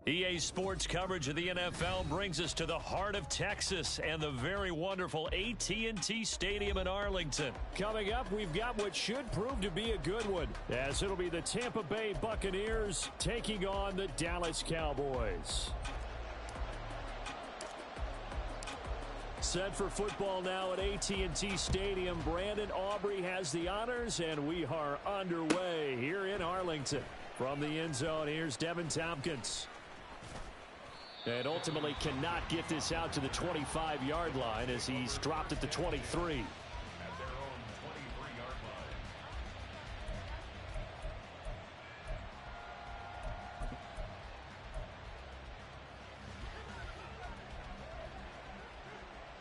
EA Sports coverage of the NFL brings us to the heart of Texas and the very wonderful AT&T Stadium in Arlington. Coming up, we've got what should prove to be a good one, as it'll be the Tampa Bay Buccaneers taking on the Dallas Cowboys. Set for football now at AT&T Stadium. Brandon Aubrey has the honors, and we are underway here in Arlington. From the end zone, here's Devin Tompkins. And ultimately cannot get this out to the 25-yard line as he's dropped at the 23. At their own 23-yard line.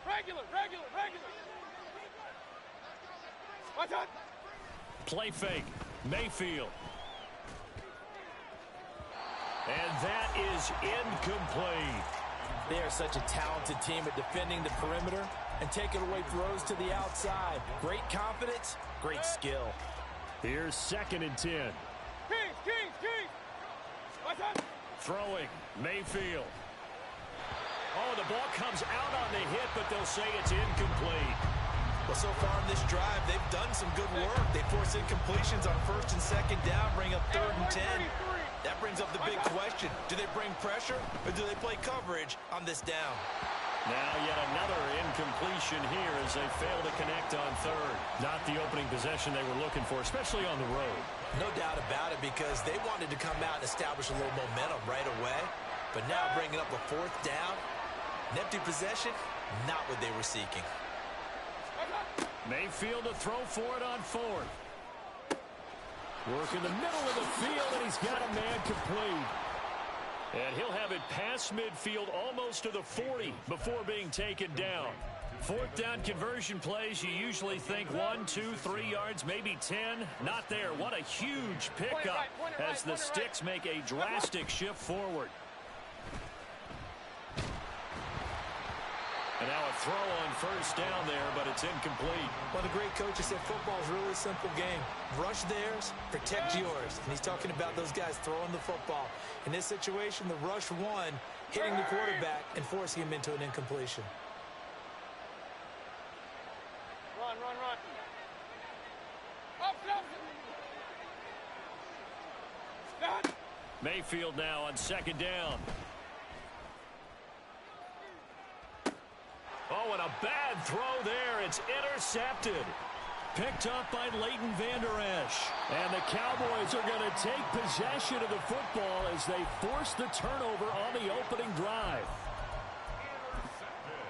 Regular. Watch out. Play fake. Mayfield. And that is incomplete. They are such a talented team at defending the perimeter and taking away throws to the outside. Great confidence, great skill. Here's 2nd and 10. Kings. Watch out. Throwing. Mayfield. Oh, the ball comes out on the hit, but they'll say it's incomplete. Well, so far in this drive, they've done some good work. They force incompletions on 1st and 2nd down, bring up 3rd and 10. That brings up the big question. Do they bring pressure or do they play coverage on this down? Now yet another incompletion here as they fail to connect on 3rd. Not the opening possession they were looking for, especially on the road. No doubt about it, because they wanted to come out and establish a little momentum right away. But now bringing up a 4th down, an empty possession, not what they were seeking. Mayfield to throw for it on 4th. Work in the middle of the field, and he's got a man complete. And he'll have it past midfield almost to the 40 before being taken down. 4th down conversion plays, you usually think 1, 2, 3 yards, maybe 10. Not there. What a huge pickup as the sticks make a drastic shift forward. And now a throw on 1st down there, but it's incomplete. Well, the great coach has said football is really a simple game. Rush theirs, protect yours. And he's talking about those guys throwing the football. In this situation, the rush one, hitting the quarterback and forcing him into an incompletion. Run. Up. Mayfield now on 2nd down. Oh, and a bad throw there. It's intercepted. Picked up by Leighton Vander Esch. And the Cowboys are going to take possession of the football as they force the turnover on the opening drive. Intercepted.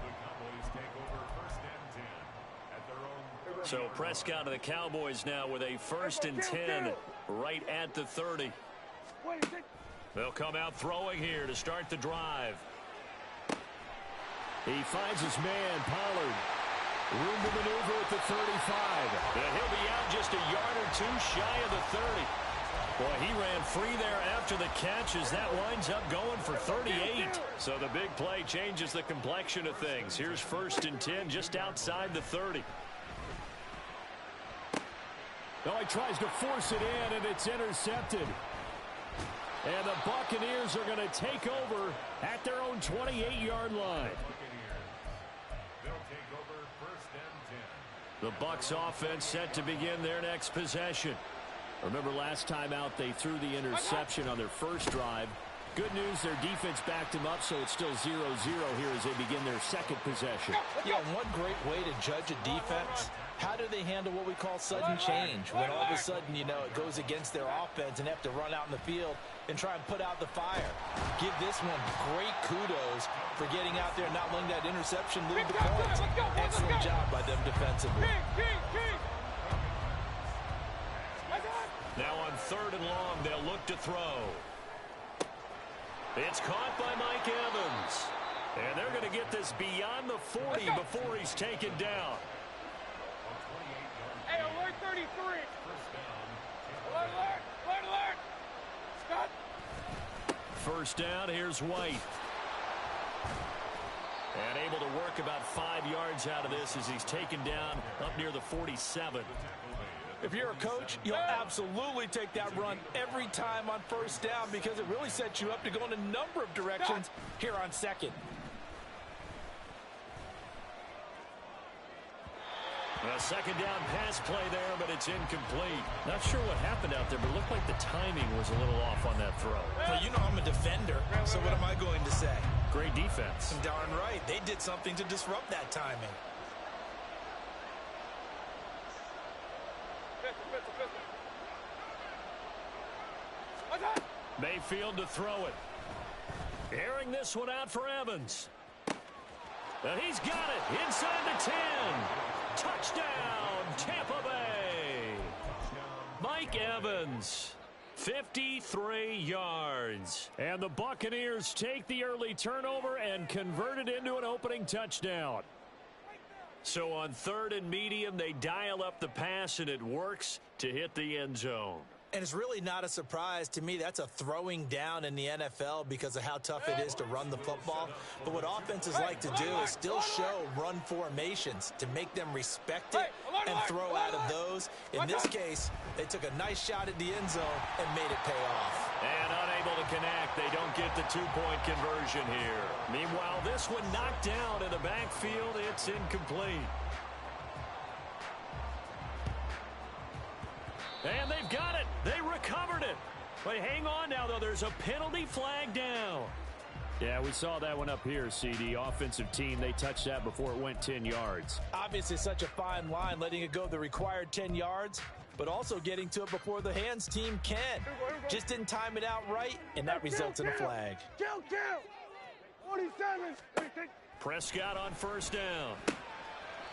The Cowboys take over 1st and 10 at their own. So Prescott of the Cowboys now with a 1st and 10 right at the 30. They'll come out throwing here to start the drive. He finds his man, Pollard. Room to maneuver at the 35. And he'll be out just a yard or 2 shy of the 30. Boy, he ran free there after the catch as that winds up going for 38. So the big play changes the complexion of things. Here's 1st and 10 just outside the 30. Now he tries to force it in, and it's intercepted. And the Buccaneers are going to take over at their own 28-yard line. They'll take over 1st and 10. The Bucs offense set to begin their next possession. Remember last time out they threw the interception on their first drive. Good news, their defense backed them up, so it's still 0-0 here as they begin their 2nd possession. Yeah, one great way to judge a defense, how do they handle what we call sudden change? When all of a sudden, you know, it goes against their offense and they have to run out in the field and try and put out the fire. Give this one great kudos for getting out there and not letting that interception lead to points. Excellent job by them defensively. Now on 3rd and long, they'll look to throw. It's caught by Mike Evans. And they're going to get this beyond the 40 before he's taken down. Hey, alert 33. Alert. Scott. 1st down, here's White. And able to work about 5 yards out of this as he's taken down up near the 47. If you're a coach, you'll absolutely take that run every time on first down because it really sets you up to go in a number of directions here on second. A second down pass play there, but it's incomplete. Not sure what happened out there, but it looked like the timing was a little off on that throw. Well, you know I'm a defender, so what am I going to say? Great defense. Darn right. They did something to disrupt that timing. Mayfield to throw it. Airing this one out for Evans. And he's got it inside the 10. Touchdown, Tampa Bay. Mike Evans, 53 yards. And the Buccaneers take the early turnover and convert it into an opening touchdown. So on 3rd and medium, they dial up the pass, and it works to hit the end zone. And it's really not a surprise to me. That's a throwing down in the NFL because of how tough it is to run the football. But what offenses like to do is still show run formations to make them respect it and throw out of those. In this case, they took a nice shot at the end zone and made it pay off. And unable to connect. They don't get the two-point conversion here. Meanwhile, this one knocked down in the backfield. It's incomplete. And they've got it. They recovered it. But hang on now, though. There's a penalty flag down. Yeah, we saw that one up here, CD. Offensive team, they touched that before it went 10 yards. Obviously, such a fine line, letting it go the required 10 yards, but also getting to it before the hands team can. Just didn't time it out right, and that results in a flag. 47. Prescott on first down.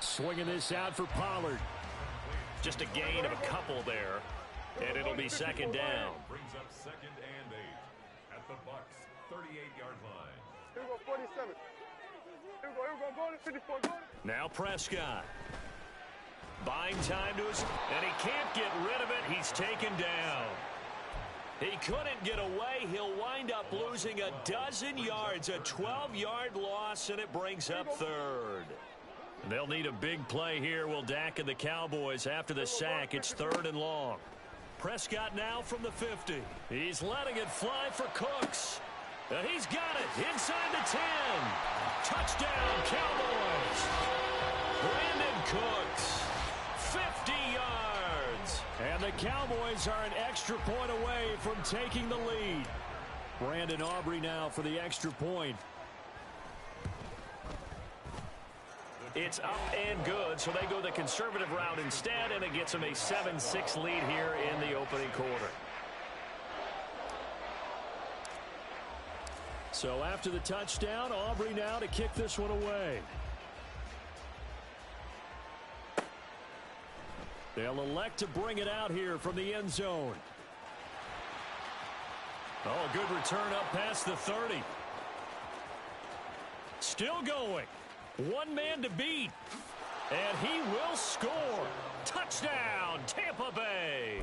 Swinging this out for Pollard. Just a gain of a couple there, and it'll be second down. Brings up 2nd and 8 at the Bucs 38-yard line. Here we go, 47. Here we go, 54. Now Prescott. Buying time to his, and he can't get rid of it. He's taken down. He couldn't get away. He'll wind up losing a dozen yards, a 12-yard loss, and it brings up 3rd. They'll need a big play here, will Dak and the Cowboys. After the sack, it's 3rd and long. Prescott now from the 50. He's letting it fly for Cooks. And he's got it inside the 10. Touchdown, Cowboys. Brandon Cooks, 50 yards. And the Cowboys are an extra point away from taking the lead. Brandon Aubrey now for the extra point. It's up and good, so they go the conservative route instead, and it gets them a 7-6 lead here in the opening quarter. So after the touchdown, Aubrey now to kick this one away. They'll elect to bring it out here from the end zone. Oh, a good return up past the 30. Still going. One man to beat, and he will score. Touchdown, Tampa Bay.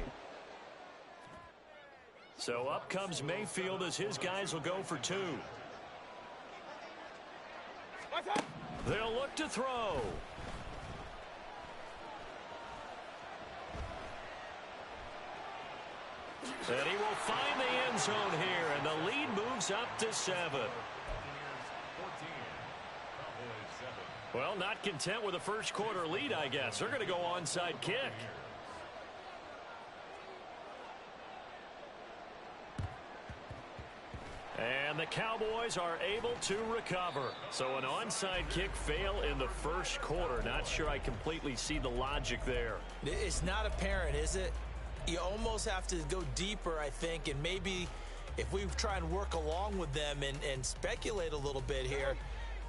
So up comes Mayfield as his guys will go for 2. They'll look to throw. And he will find the end zone here, and the lead moves up to 7. Well, not content with a first quarter lead, I guess. They're going to go onside kick. And the Cowboys are able to recover. So an onside kick fail in the first quarter. Not sure I completely see the logic there. It's not apparent, is it? You almost have to go deeper, I think, and maybe if we try and work along with them and speculate a little bit here,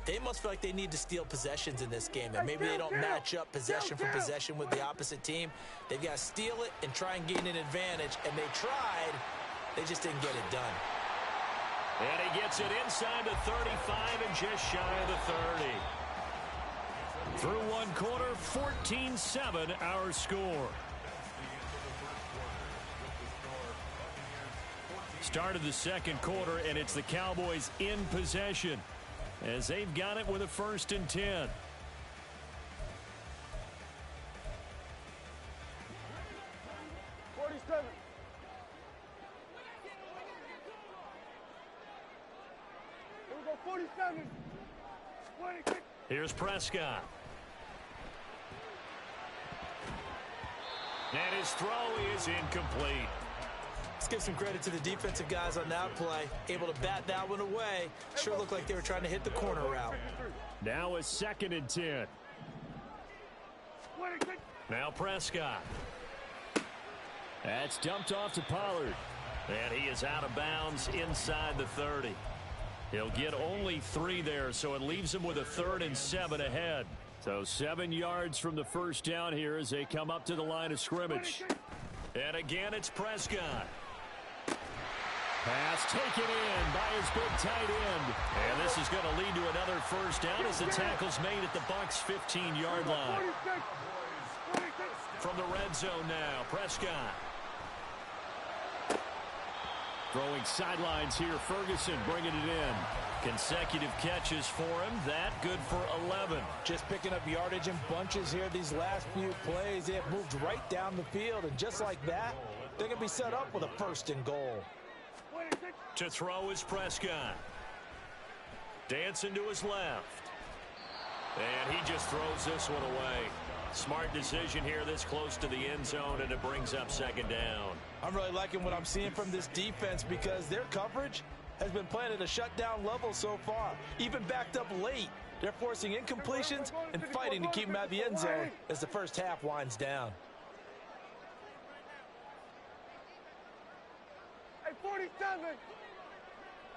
they must feel like they need to steal possessions in this game, and maybe they don't match up possession for possession with the opposite team. They've got to steal it and try and gain an advantage, and they tried. They just didn't get it done. And he gets it inside the 35 and just shy of the 30. Through one quarter, 14-7 our score. Started the second quarter, and it's the Cowboys in possession as they've got it with a 1st and 10. 47. 26. Here's Prescott. And his throw is incomplete. Let's give some credit to the defensive guys on that play. Able to bat that one away. Sure looked like they were trying to hit the corner route. Now a 2nd and 10. 26. Now Prescott. That's dumped off to Pollard. And he is out of bounds inside the 30. He'll get only 3 there, so it leaves him with a 3rd and 7 ahead. So 7 yards from the first down here as they come up to the line of scrimmage. And again, it's Prescott. Pass taken in by his big tight end. And this is going to lead to another first down as the tackle's made at the Bucs' 15-yard line. 26. From the red zone now, Prescott. Throwing sidelines here, Ferguson bringing it in. Consecutive catches for him. That good for 11. Just picking up yardage in bunches here these last few plays. They have moved right down the field, and just like that, they're going to be set up with a 1st and goal. To throw is Prescott. Dancing to his left. And he just throws this one away. Smart decision here this close to the end zone, and it brings up 2nd down. I'm really liking what I'm seeing from this defense because their coverage has been playing at a shutdown level so far. Even backed up late, they're forcing incompletions and fighting to keep them out of the end zone as the first half winds down. Hey, 47.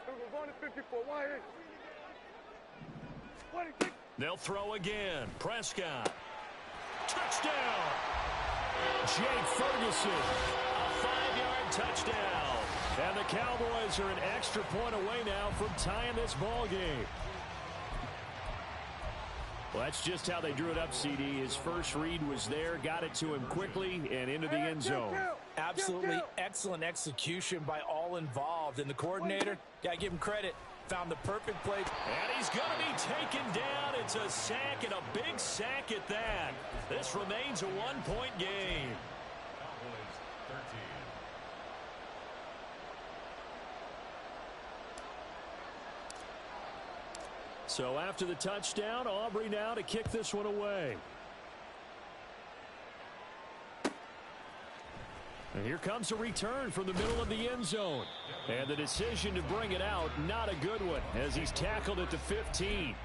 We're going to 54. Why? 26. They'll throw again. Prescott. Touchdown! Jake Ferguson. A 5-yard touchdown. And the Cowboys are an extra point away now from tying this ball game. Well, that's just how they drew it up, CD. His first read was there, got it to him quickly and into the end zone. Absolutely excellent execution by all involved. And the coordinator, got to give him credit, found the perfect play. And he's going to be taken down. It's a sack, and a big sack at that. This remains a 1-point game. So after the touchdown, Aubrey now to kick this one away. And here comes a return from the middle of the end zone. And the decision to bring it out, not a good one, as he's tackled at the 15.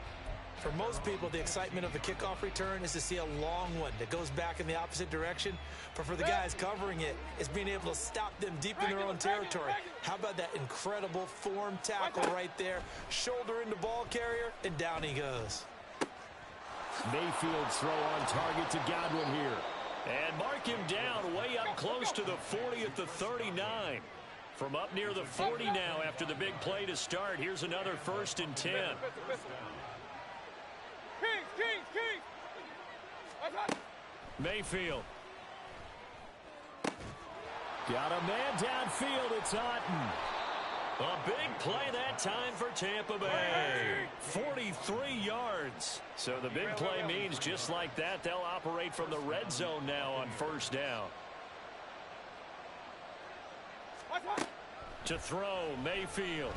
For most people, the excitement of the kickoff return is to see a long one that goes back in the opposite direction. But for the guys covering it, it's being able to stop them deep in their own territory. How about that incredible form tackle right there? Shoulder into ball carrier, and down he goes. Mayfield's throw on target to Godwin here. And mark him down way up close to the 40 at the 39. From up near the 40 now after the big play to start. Here's another 1st and 10. King. Mayfield. Got a man downfield. It's Otten. A big play that time for Tampa Bay. 43 yards. So the big play means just like that, they'll operate from the red zone now on 1st down. To throw, Mayfield.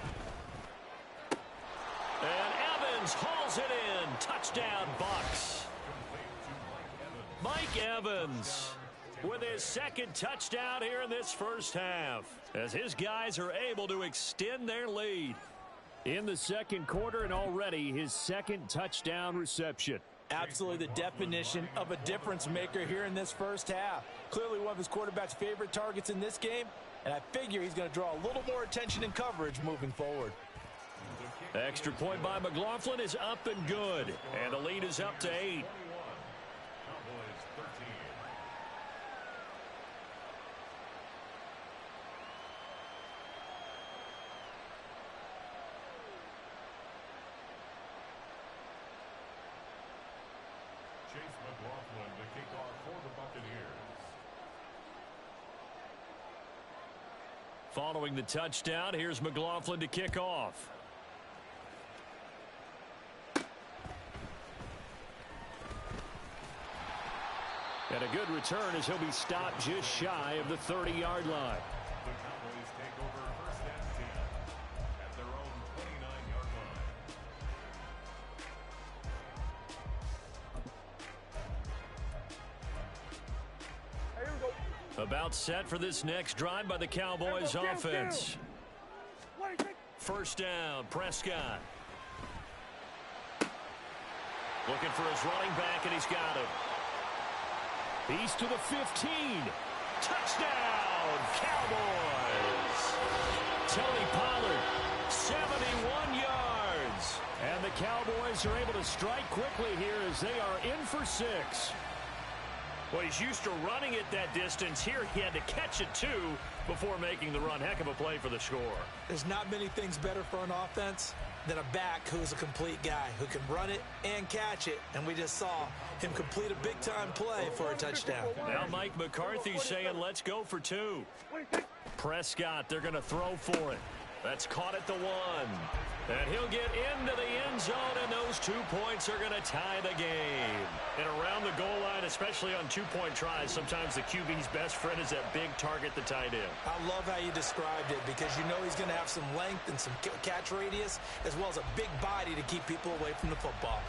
And Evans hauls it in. Touchdown, Bucs. Mike Evans with his 2nd touchdown here in this first half, as his guys are able to extend their lead. In the 2nd quarter, and already his 2nd touchdown reception. Absolutely the definition of a difference maker here in this first half. Clearly one of his quarterback's favorite targets in this game, and I figure he's going to draw a little more attention and coverage moving forward. Extra point by McLaughlin is up and good, and the lead is up to 8. McLaughlin to kick off for the Buccaneers. Following the touchdown, here's McLaughlin to kick off. And a good return as he'll be stopped just shy of the 30-yard line. The Cowboys take over 1st and 10 at their own 29-yard line. About set for this next drive by the Cowboys offense. First down, Prescott. Looking for his running back, and he's got it. He's to the 15. Touchdown, Cowboys. Tony Pollard, 71 yards. And the Cowboys are able to strike quickly here as they are in for 6. Well, he's used to running it that distance. Here he had to catch it, too, before making the run. Heck of a play for the score. There's not many things better for an offense than a back who's a complete guy, who can run it and catch it. And we just saw him complete a big-time play for a touchdown. Now Mike McCarthy saying, let's go for 2. Prescott, they're going to throw for it. That's caught at the 1. And he'll get into the end zone, and those 2 points are going to tie the game. And around the goal line, especially on 2-point tries, sometimes the QB's best friend is that big target, the tight end. I love how you described it, because you know he's going to have some length and some catch radius, as well as a big body to keep people away from the football.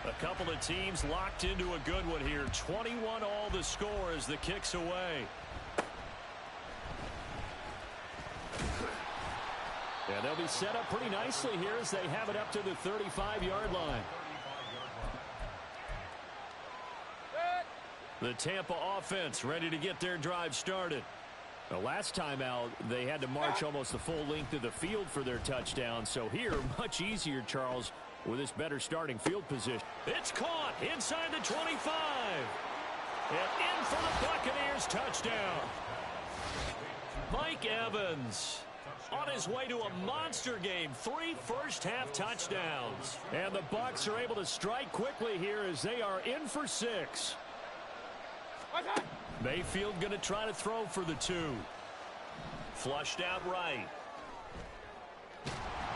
A couple of teams locked into a good one here. 21 all the score as the kick's away. And they'll be set up pretty nicely here as they have it up to the 35-yard line. The Tampa offense ready to get their drive started. The last time out, they had to march almost the full length of the field for their touchdown. So here, much easier, Charles, with this better starting field position. It's caught inside the 25. And in for the Buccaneers touchdown. Mike Evans on his way to a monster game. 3 first-half touchdowns. And the Bucs are able to strike quickly here as they are in for 6. Mayfield going to try to throw for the 2. Flushed out right.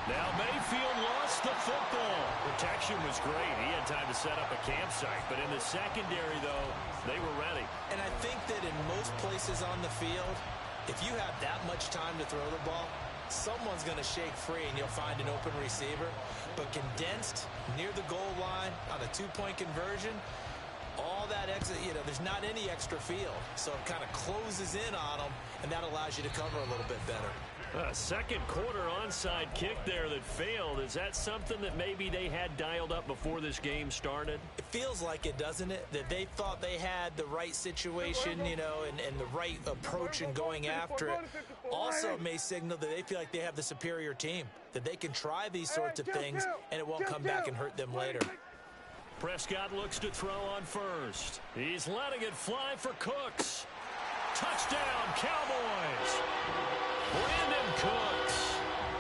Now Mayfield lost the football. Protection was great. He had time to set up a campsite. But in the secondary, though, they were ready. And I think that in most places on the field, if you have that much time to throw the ball, someone's going to shake free and you'll find an open receiver. But condensed near the goal line on a 2-point conversion, all that extra, there's not any extra field. So it kind of closes in on them, and that allows you to cover a little bit better. Second quarter onside kick there that failed. Is that something that maybe they had dialed up before this game started? It feels like it, doesn't it? That they thought they had the right situation, and the right approach in going after it. Also may signal that they feel like they have the superior team, that they can try these sorts of things, and it won't come back and hurt them later. Prescott looks to throw on first. He's letting it fly for Cooks. Touchdown, Cowboys. Brandon Cooks.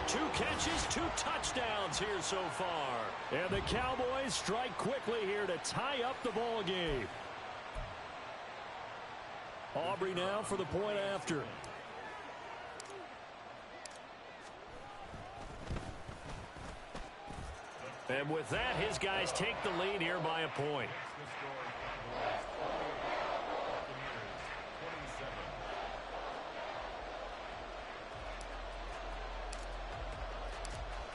2 catches, 2 touchdowns here so far. And the Cowboys strike quickly here to tie up the ball game. Aubrey now for the point after. And with that, his guys take the lead here by a point.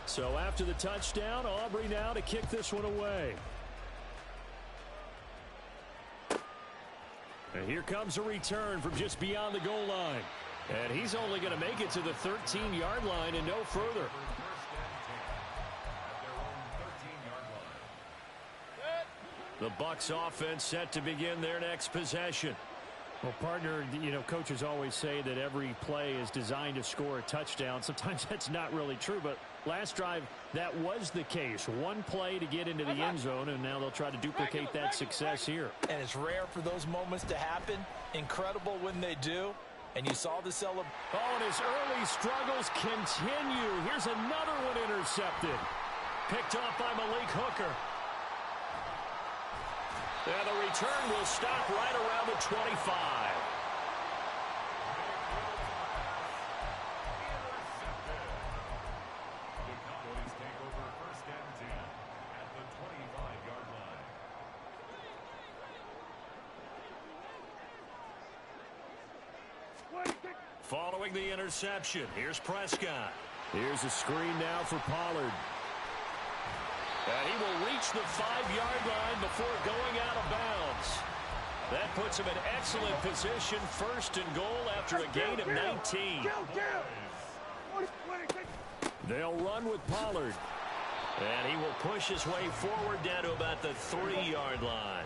So after the touchdown, Aubrey now to kick this one away. And here comes a return from just beyond the goal line. And he's only going to make it to the 13-yard line and no further. The Bucs offense set to begin their next possession. Well, partner, coaches always say that every play is designed to score a touchdown. Sometimes that's not really true, but last drive, that was the case. One play to get into the end zone, and now they'll try to duplicate that success here. And it's rare for those moments to happen. Incredible when they do. And you saw the celebration. Oh, and his early struggles continue. Here's another one intercepted. Picked off by Malik Hooker. And the return will stop right around the 25. The Cowboys take over first and 10 at the 25-yard line. Following the interception, here's Prescott. Here's a screen now for Pollard. And he will reach the 5-yard line before going out of bounds. That puts him in excellent position, first and goal after a gain of 19. They'll run with Pollard. And he will push his way forward down to about the 3-yard line.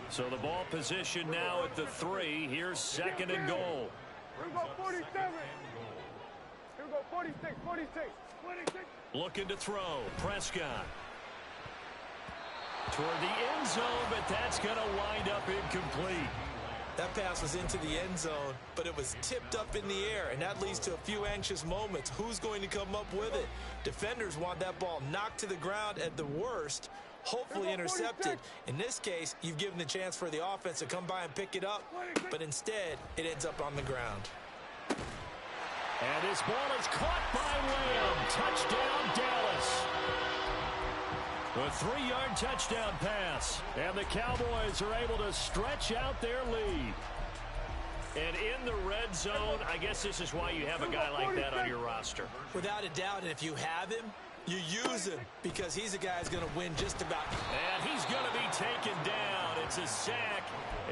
So the ball position now at the 3. Here's second and goal. Here we go, 47. Here we go, 46, 46, 46. Looking to throw. Prescott. Toward the end zone, but that's going to wind up incomplete. That pass was into the end zone, but it was tipped up in the air, and that leads to a few anxious moments. Who's going to come up with it? Defenders want that ball knocked to the ground at the worst, hopefully intercepted. In this case, you've given the chance for the offense to come by and pick it up, but instead, it ends up on the ground. And this ball is caught by Lamb. Touchdown, Dallas. A 3-yard touchdown pass. And the Cowboys are able to stretch out their lead. And in the red zone, I guess this is why you have a guy like that on your roster. Without a doubt, and if you have him, you use him because he's a guy who's going to win just about. And he's going to be taken down. It's a sack,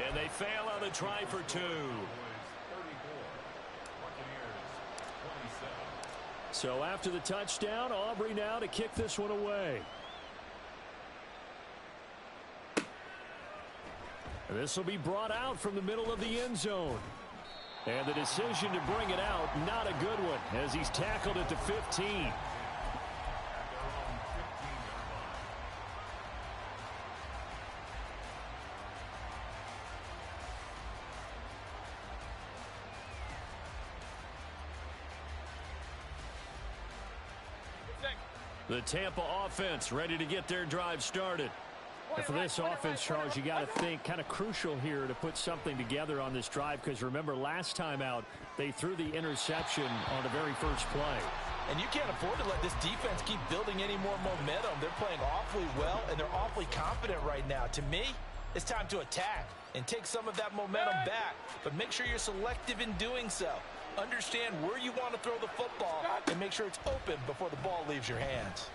and they fail on the try for 2. So after the touchdown, Aubrey now to kick this one away. This will be brought out from the middle of the end zone. And the decision to bring it out, not a good one, as he's tackled at the 15. The Tampa offense ready to get their drive started. And for this offense, Charles, you got to think kind of crucial here to put something together on this drive, because remember last time out they threw the interception on the very first play. And you can't afford to let this defense keep building any more momentum. They're playing awfully well, and they're awfully confident right now. To me, it's time to attack and take some of that momentum back, but make sure you're selective in doing so. Understand where you want to throw the football and make sure it's open before the ball leaves your hands.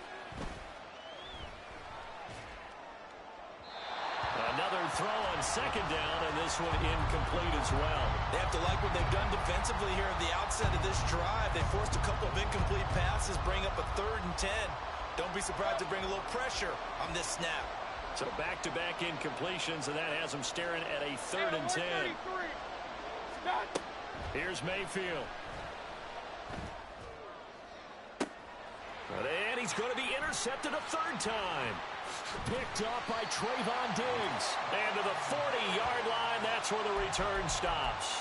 Another throw on second down, and this one incomplete as well. They have to like what they've done defensively here at the outset of this drive. They forced a couple of incomplete passes, bring up a 3rd and 10. Don't be surprised to bring a little pressure on this snap. So back-to-back incompletions, and that has them staring at a 3rd and 10. Here's Mayfield. And he's going to be intercepted a 3rd time. Picked off by Trayvon Diggs. And to the 40-yard line, that's where the return stops.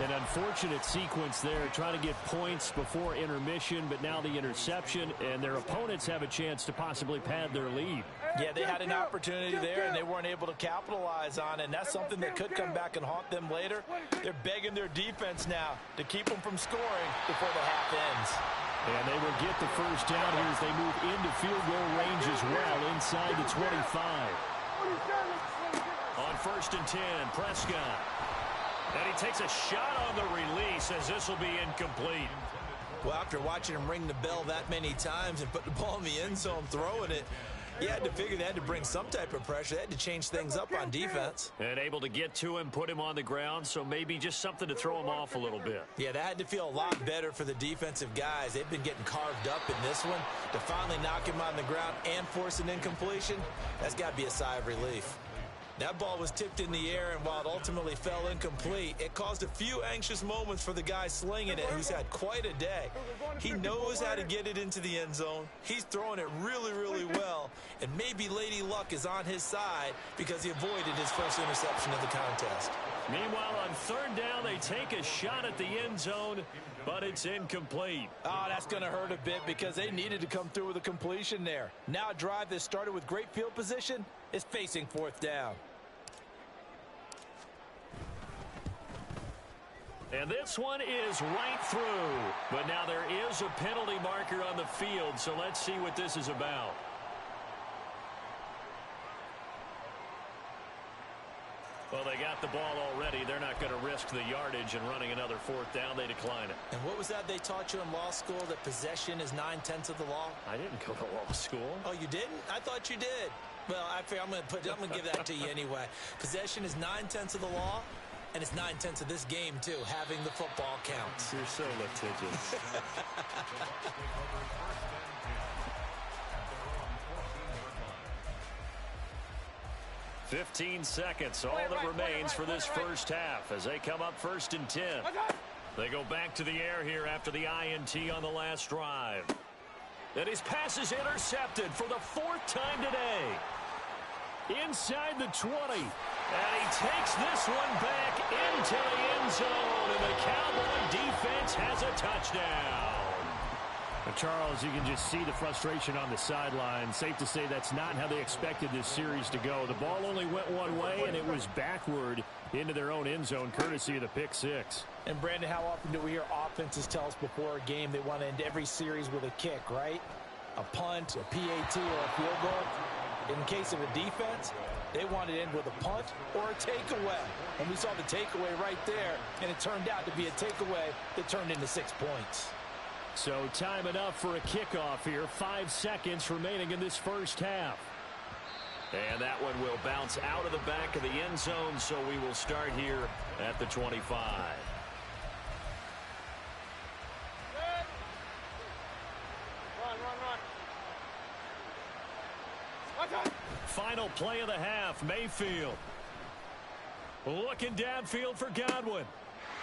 An unfortunate sequence there, trying to get points before intermission, but now the interception, and their opponents have a chance to possibly pad their lead. Yeah, they had an opportunity there, and they weren't able to capitalize on it, and that's something that could come back and haunt them later. They're begging their defense now to keep them from scoring before the half ends. And they will get the first down here as they move into field goal range as well, inside the 25. On 1st and 10, Prescott. And he takes a shot on the release, as this will be incomplete. Well, after watching him ring the bell that many times and put the ball in the end zone throwing it, you had to figure they had to bring some type of pressure. They had to change things up on defense. And able to get to him, put him on the ground, so maybe just something to throw him off a little bit. Yeah, that had to feel a lot better for the defensive guys. They've been getting carved up in this one. To finally knock him on the ground and force an incompletion, that's got to be a sigh of relief. That ball was tipped in the air, and while it ultimately fell incomplete, it caused a few anxious moments for the guy slinging it, who's had quite a day. He knows how to get it into the end zone. He's throwing it really, really well, and maybe Lady Luck is on his side because he avoided his first interception of the contest. Meanwhile, on 3rd down, they take a shot at the end zone, but it's incomplete. Oh, that's going to hurt a bit because they needed to come through with a completion there. Now a drive that started with great field position is facing 4th down. And this one is right through. But now there is a penalty marker on the field, so let's see what this is about. Well, they got the ball already. They're not going to risk the yardage and running another 4th down. They decline it. And what was that they taught you in law school, that possession is 9/10 of the law? I didn't go to law school. Oh, you didn't? I thought you did. Well, I figure I'm going to give that to you anyway. Possession is 9/10 of the law, and it's 9/10 of this game, too, having the football counts. You're so litigious. 15 seconds, all that remains for this first half as they come up 1st and 10. They go back to the air here after the INT on the last drive. And his pass is intercepted for the 4th time today. Inside the 20. And he takes this one back into the end zone. And the Cowboy defense has a touchdown. Now, Charles, you can just see the frustration on the sideline. Safe to say that's not how they expected this series to go. The ball only went one way, and it was backward into their own end zone, courtesy of the pick six. And, Brandon, how often do we hear offenses tell us before a game they want to end every series with a kick, right? A punt, a PAT, or a field goal. In case of a defense, they want to end with a punt or a takeaway. And we saw the takeaway right there, and it turned out to be a takeaway that turned into 6 points. So time enough for a kickoff here. 5 seconds remaining in this first half. And that one will bounce out of the back of the end zone, so we will start here at the 25. Final play of the half, Mayfield. Looking downfield for Godwin.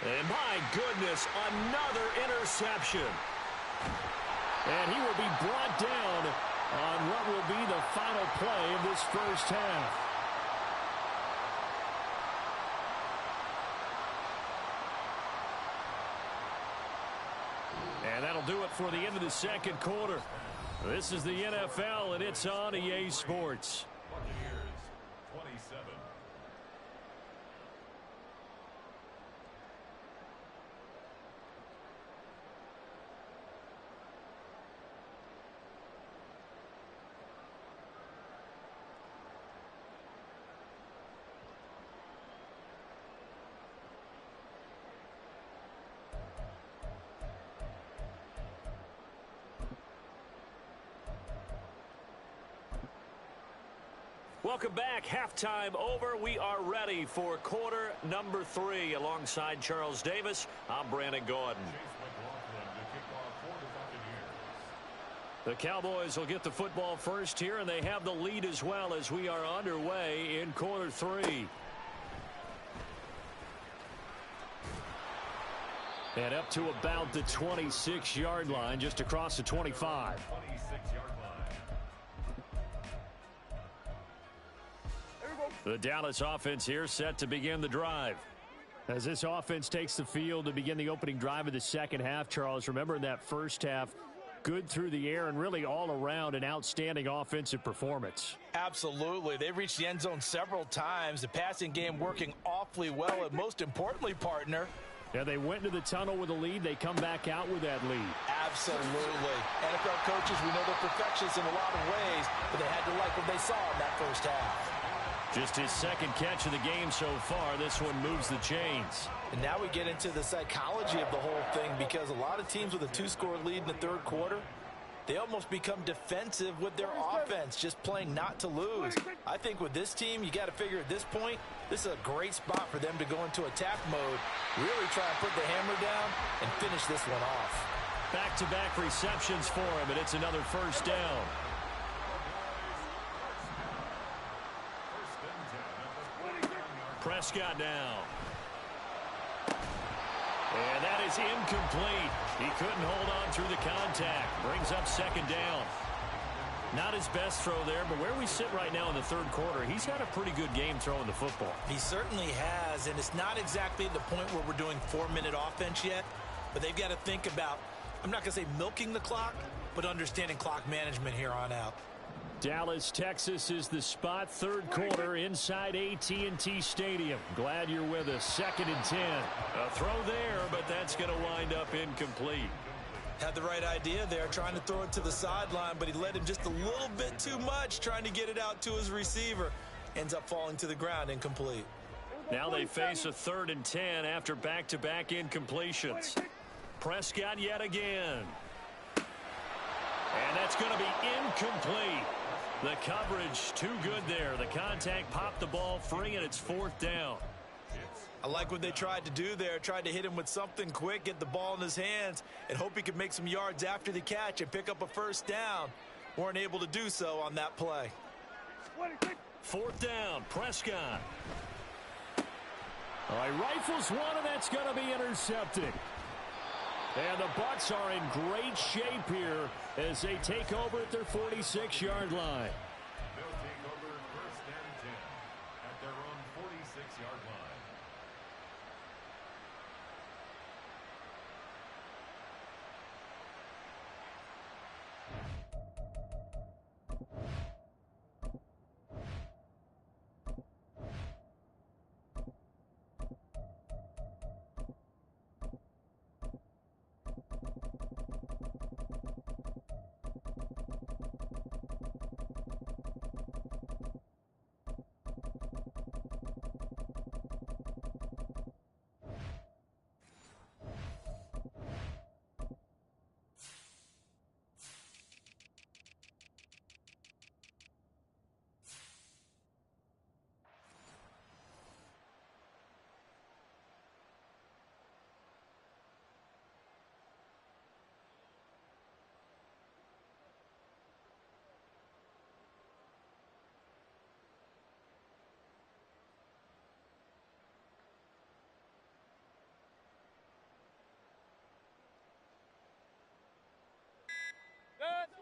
And my goodness, another interception. And he will be brought down on what will be the final play of this first half. And that'll do it for the end of the second quarter. This is the NFL, and it's on EA Sports. Buccaneers 27. Welcome back. Halftime over. We are ready for quarter number 3. Alongside Charles Davis, I'm Brandon Gordon. The Cowboys will get the football first here, and they have the lead as well as we are underway in quarter 3. And up to about the 26-yard line, just across the 25. 26-yard line. The Dallas offense here set to begin the drive. As this offense takes the field to begin the opening drive of the second half, Charles, remember in that first half, good through the air and really all around an outstanding offensive performance. Absolutely. They reached the end zone several times. The passing game working awfully well, and most importantly, partner, yeah, they went into the tunnel with a lead. They come back out with that lead. Absolutely. NFL coaches, we know they're perfectionists in a lot of ways, but they had to like what they saw in that first half. Just his second catch of the game so far. This one moves the chains. And now we get into the psychology of the whole thing, because a lot of teams with a 2-score lead in the third quarter, they almost become defensive with their offense, just playing not to lose. I think with this team, you got to figure at this point, this is a great spot for them to go into attack mode, really try and put the hammer down and finish this one off. Back-to-back receptions for him, and it's another first down. Prescott now. And that is incomplete. He couldn't hold on through the contact. Brings up second down. Not his best throw there, but where we sit right now in the third quarter, he's had a pretty good game throwing the football. He certainly has, and it's not exactly the point where we're doing 4-minute offense yet, but they've got to think about, I'm not going to say milking the clock, but understanding clock management here on out. Dallas, Texas is the spot. Third quarter inside AT&T Stadium. Glad you're with us. 2nd and 10. A throw there, but that's going to wind up incomplete. Had the right idea there, trying to throw it to the sideline, but he led him just a little bit too much, trying to get it out to his receiver. Ends up falling to the ground, incomplete. Now they face a 3rd and 10 after back-to-back incompletions. Prescott yet again. And that's going to be incomplete. The coverage too good there. The contact popped the ball free, and it's 4th down. I like what they tried to do there. Tried to hit him with something quick, get the ball in his hands, and hope he could make some yards after the catch and pick up a 1st down. Weren't able to do so on that play. 4th down, Prescott. All right, rifles one, and that's going to be intercepted. And the Bucs are in great shape here as they take over at their 46-yard line. They'll take over 1st and 10 at their own 46-yard line.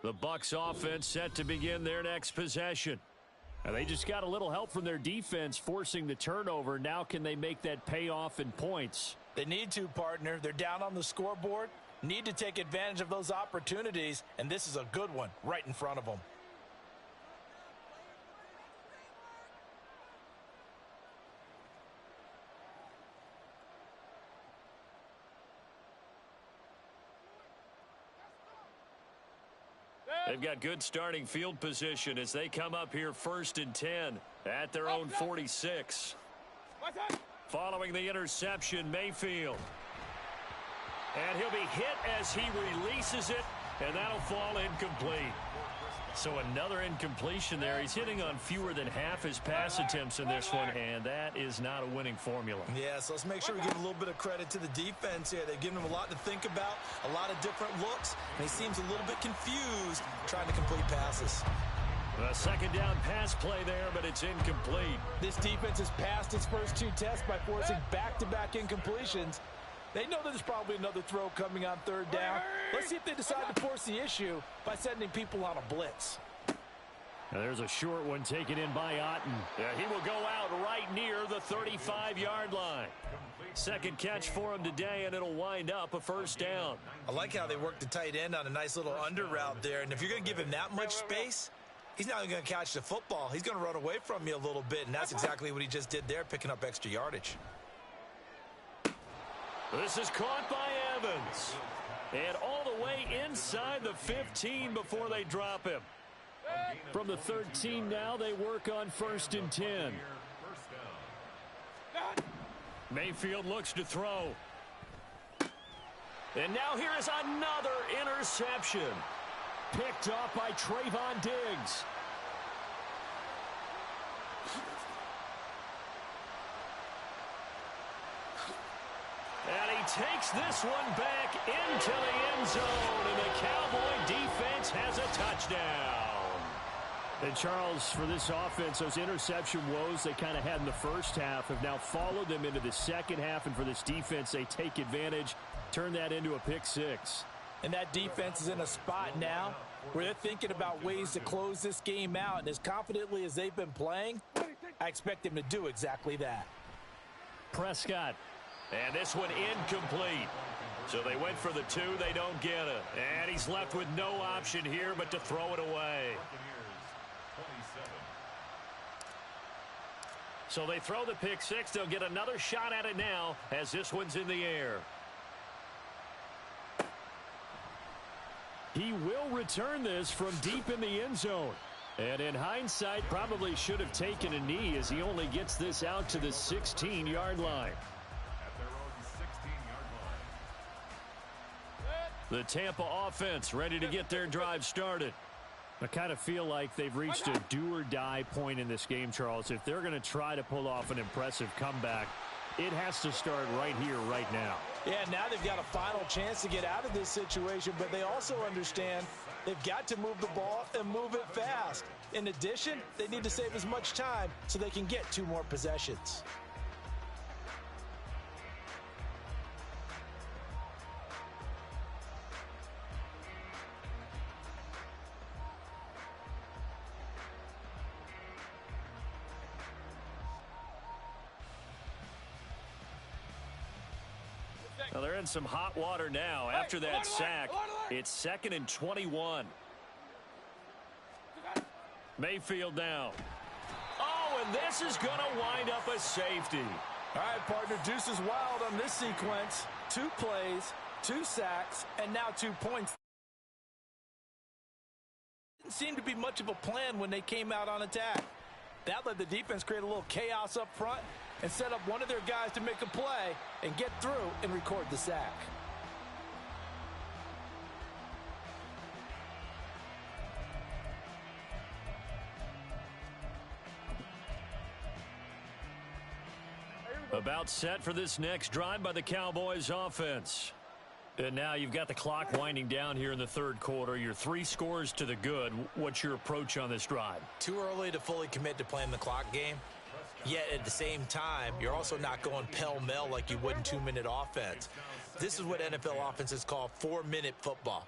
The Bucs offense set to begin their next possession. And they just got a little help from their defense forcing the turnover. Now can they make that pay off in points? They need to, partner. They're down on the scoreboard. Need to take advantage of those opportunities, and this is a good one right in front of them. They've got good starting field position as they come up here 1st and 10 at their own 46. Following the interception, Mayfield. And he'll be hit as he releases it, and that'll fall incomplete. So another incompletion there. He's hitting on fewer than half his pass attempts in this one, and that is not a winning formula. Yeah, so let's make sure we give a little bit of credit to the defense here. They've given him a lot to think about, a lot of different looks, and he seems a little bit confused trying to complete passes. A 2nd down pass play there, but it's incomplete. This defense has passed its first 2 tests by forcing back-to-back incompletions. They know there's probably another throw coming on 3rd down. Let's see if they decide to force the issue by sending people on a blitz. Now there's a short one taken in by Otten. Yeah, he will go out right near the 35-yard line. 2nd catch for him today, and it'll wind up a 1st down. I like how they work the tight end on a nice little under route there. And if you're going to give him that much space, he's not going to catch the football. He's going to run away from you a little bit, and that's exactly what he just did there, picking up extra yardage. This is caught by Evans. And all the way inside the 15 before they drop him. From the 13 now, they work on 1st and 10. Mayfield looks to throw. And now here is another interception. Picked off by Trayvon Diggs. And he takes this one back into the end zone, and the Cowboy defense has a touchdown. And Charles, for this offense, those interception woes they kind of had in the first half have now followed them into the second half, and for this defense, they take advantage, turn that into a pick 6. And that defense is in a spot now where they're thinking about ways to close this game out, and as confidently as they've been playing, I expect them to do exactly that. Prescott. And this one incomplete. So they went for the 2. They don't get it. And he's left with no option here but to throw it away. So they throw the pick 6. They'll get another shot at it now as this one's in the air. He will return this from deep in the end zone. And in hindsight, probably should have taken a knee as he only gets this out to the 16-yard line. The Tampa offense ready to get their drive started. I kind of feel like they've reached a do-or-die point in this game, Charles. If they're going to try to pull off an impressive comeback, it has to start right here, right now. Yeah, now they've got a final chance to get out of this situation, but they also understand they've got to move the ball and move it fast. In addition, they need to save as much time so they can get 2 more possessions. Well, they're in some hot water now. After that sack, it's 2nd and 21. Mayfield now. Oh, and this is going to wind up a safety. All right, partner, deuce is wild on this sequence. 2 plays, 2 sacks, and now 2 points. Didn't seem to be much of a plan when they came out on attack. That let the defense create a little chaos up front and set up one of their guys to make a play and get through and record the sack. About set for this next drive by the Cowboys offense. And now you've got the clock winding down here in the 3rd quarter. You're 3 scores to the good. What's your approach on this drive? Too early to fully commit to playing the clock game. Yet at the same time, you're also not going pell-mell like you would in 2-minute offense. This is what NFL offenses call 4-minute football.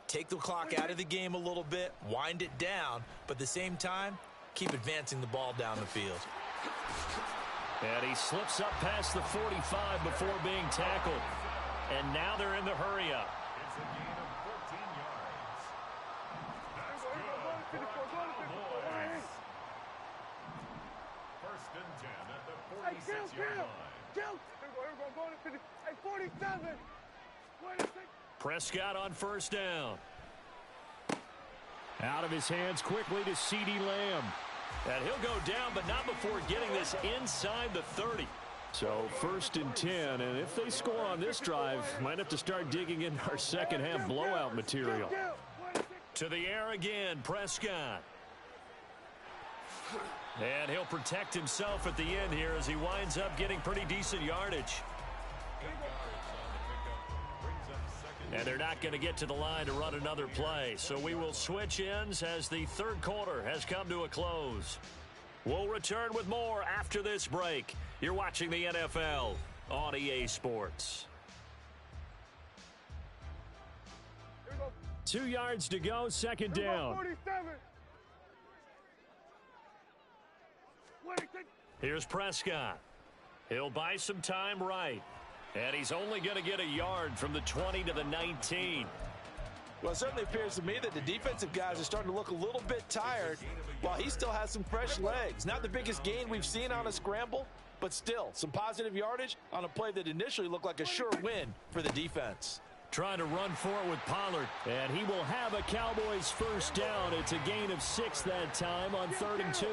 Take the clock out of the game a little bit, wind it down, but at the same time, keep advancing the ball down the field. And he slips up past the 45 before being tackled. And now they're in the hurry-up. It's a gain of 14 yards. That's good for Cowboys. 1st and 10 at the 46-yard line. Hey, 47. Prescott on 1st down. Out of his hands quickly to CeeDee Lamb. And he'll go down, but not before getting this inside the 30. So 1st and 10, and if they score on this drive, might have to start digging in our second half blowout material. To the air again, Prescott. And he'll protect himself at the end here as he winds up getting pretty decent yardage. And they're not going to get to the line to run another play. So we will switch ends as the 3rd quarter has come to a close. We'll return with more after this break. You're watching the NFL on EA Sports. 2 yards to go, 2nd down. Here's Prescott. He'll buy some time right. And he's only going to get a yard from the 20 to the 19. Well, it certainly appears to me that the defensive guys are starting to look a little bit tired while he still has some fresh legs. Not the biggest gain we've seen on a scramble, but still some positive yardage on a play that initially looked like a sure win for the defense. Trying to run for it with Pollard. And he will have a Cowboys 1st down. It's a gain of 6 that time on 3rd and 2.